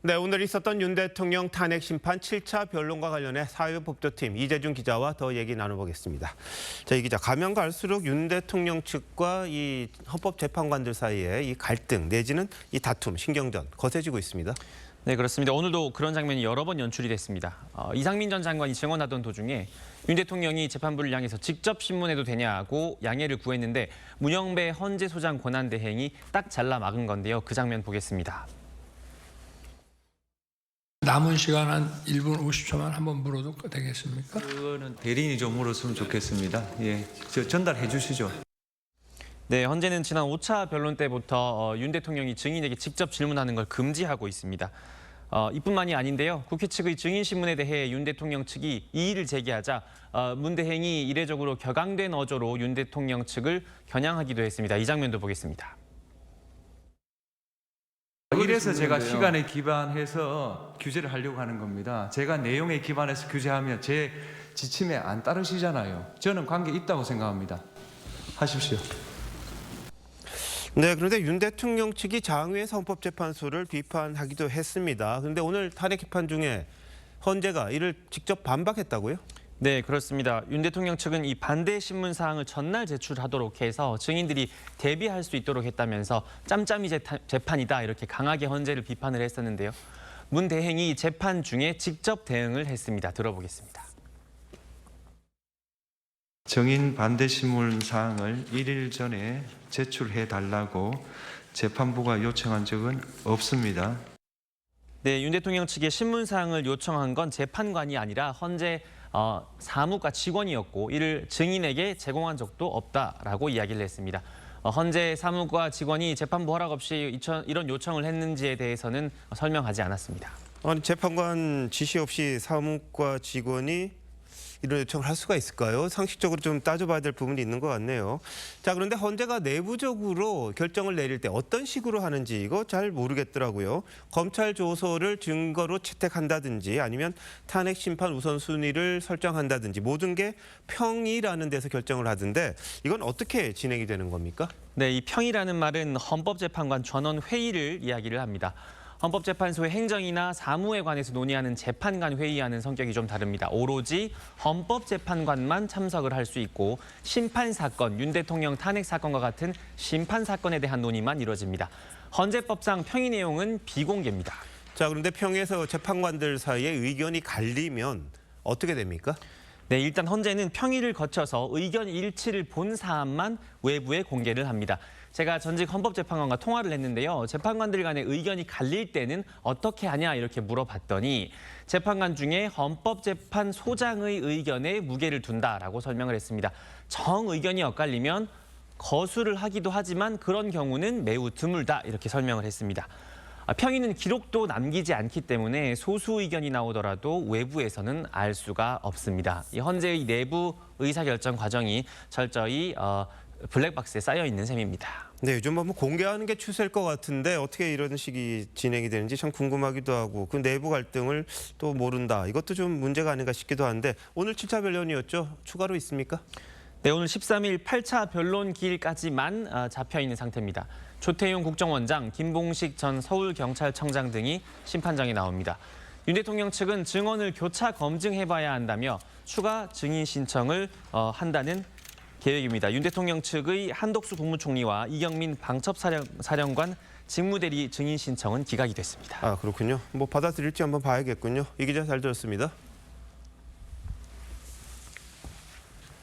네, 오늘 있었던 윤 대통령 탄핵 심판 7차 변론과 관련해 사회법조팀 이재준 기자와 더 얘기 나눠보겠습니다. 자, 이 기자, 가면 갈수록 윤 대통령 측과 이 헌법재판관들 사이에 이 갈등 내지는 이 다툼, 신경전 거세지고 있습니다. 네, 그렇습니다. 오늘도 그런 장면이 여러 번 연출이 됐습니다. 이상민 전 장관이 증언하던 도중에 윤 대통령이 재판부를 향해서 직접 신문해도 되냐고 양해를 구했는데 문영배 헌재소장 권한대행이 딱 잘라 막은 건데요. 그 장면 보겠습니다. 남은 시간 한 1분 50초만 한번 물어도 되겠습니까? 그거는 대리인이 좀 물었으면 좋겠습니다. 예, 전달해 주시죠. 네, 헌재는 지난 5차 변론 때부터 윤 대통령이 증인에게 직접 질문하는 걸 금지하고 있습니다. 이뿐만이 아닌데요. 국회 측의 증인 신문에 대해 윤 대통령 측이 이의를 제기하자 문 대행이 이례적으로 격앙된 어조로 윤 대통령 측을 겨냥하기도 했습니다. 이 장면도 보겠습니다. 이래서 제가 시간에 기반해서 규제를 하려고 하는 겁니다. 제가 내용에 기반해서 규제하면 제 지침에 안 따르시잖아요. 저는 관계 있다고 생각합니다. 하십시오. 네, 그런데 윤 대통령 측이 장외에서 헌법재판소를 비판하기도 했습니다. 그런데 오늘 탄핵 심판 중에 헌재가 이를 직접 반박했다고요? 네, 그렇습니다. 윤 대통령 측은 이 반대 신문 사항을 전날 제출하도록 해서 증인들이 대비할 수 있도록 했다면서 짬짬이 재판이다 이렇게 강하게 헌재를 비판을 했었는데요. 문 대행이 재판 중에 직접 대응을 했습니다. 들어보겠습니다. 증인 반대 신문 사항을 1일 전에 제출해 달라고 재판부가 요청한 적은 없습니다. 네, 윤 대통령 측의 신문 사항을 요청한 건 재판관이 아니라 헌재 사무과 직원이었고 이를 증인에게 제공한 적도 없다라고 이야기를 했습니다. 헌재 사무과 직원이 재판부 허락 없이 이런 요청을 했는지에 대해서는 설명하지 않았습니다. 아니, 재판관 지시 없이 사무과 직원이 이런 요청을 할 수가 있을까요? 상식적으로 좀 따져봐야 될 부분이 있는 것 같네요. 자, 그런데 헌재가 내부적으로 결정을 내릴 때 어떤 식으로 하는지 이거 잘 모르겠더라고요. 검찰 조서를 증거로 채택한다든지 아니면 탄핵 심판 우선순위를 설정한다든지 모든 게 평의라는 데서 결정을 하던데 이건 어떻게 진행이 되는 겁니까? 네, 이 평의라는 말은 헌법재판관 전원 회의를 이야기를 합니다. 헌법재판소의 행정이나 사무에 관해서 논의하는 재판관 회의와는 성격이 좀 다릅니다. 오로지 헌법재판관만 참석을 할 수 있고 심판사건, 윤 대통령 탄핵 사건과 같은 심판사건에 대한 논의만 이루어집니다. 헌재법상 평의 내용은 비공개입니다. 자, 그런데 평에서 재판관들 사이에 의견이 갈리면 어떻게 됩니까? 네, 일단 헌재는 평의를 거쳐서 의견 일치를 본 사안만 외부에 공개를 합니다. 제가 전직 헌법재판관과 통화를 했는데요. 재판관들 간의 의견이 갈릴 때는 어떻게 하냐 이렇게 물어봤더니 재판관 중에 헌법재판소장의 의견에 무게를 둔다라고 설명을 했습니다. 정 의견이 엇갈리면 거수를 하기도 하지만 그런 경우는 매우 드물다 이렇게 설명을 했습니다. 평의는 기록도 남기지 않기 때문에 소수 의견이 나오더라도 외부에서는 알 수가 없습니다. 이 헌재의 내부 의사결정 과정이 철저히 블랙박스에 쌓여 있는 셈입니다. 네, 요즘 뭐 공개하는 게 추세일 것 같은데 어떻게 이런 식이 진행이 되는지 참 궁금하기도 하고 그 내부 갈등을 또 모른다. 이것도 좀 문제가 아닌가 싶기도 한데 오늘 7차 변론이었죠? 추가로 있습니까? 네, 오늘 13일 8차 변론 기일까지만 잡혀 있는 상태입니다. 조태용 국정원장, 김봉식 전 서울경찰청장 등이 심판장에 나옵니다. 윤 대통령 측은 증언을 교차 검증해봐야 한다며 추가 증인 신청을 한다는 계획입니다. 윤 대통령 측의 한덕수 국무총리와 이경민 방첩사령관 직무대리 증인 신청은 기각이 됐습니다. 아, 그렇군요. 뭐 받아들일지 한번 봐야겠군요. 이 기자 잘 들었습니다.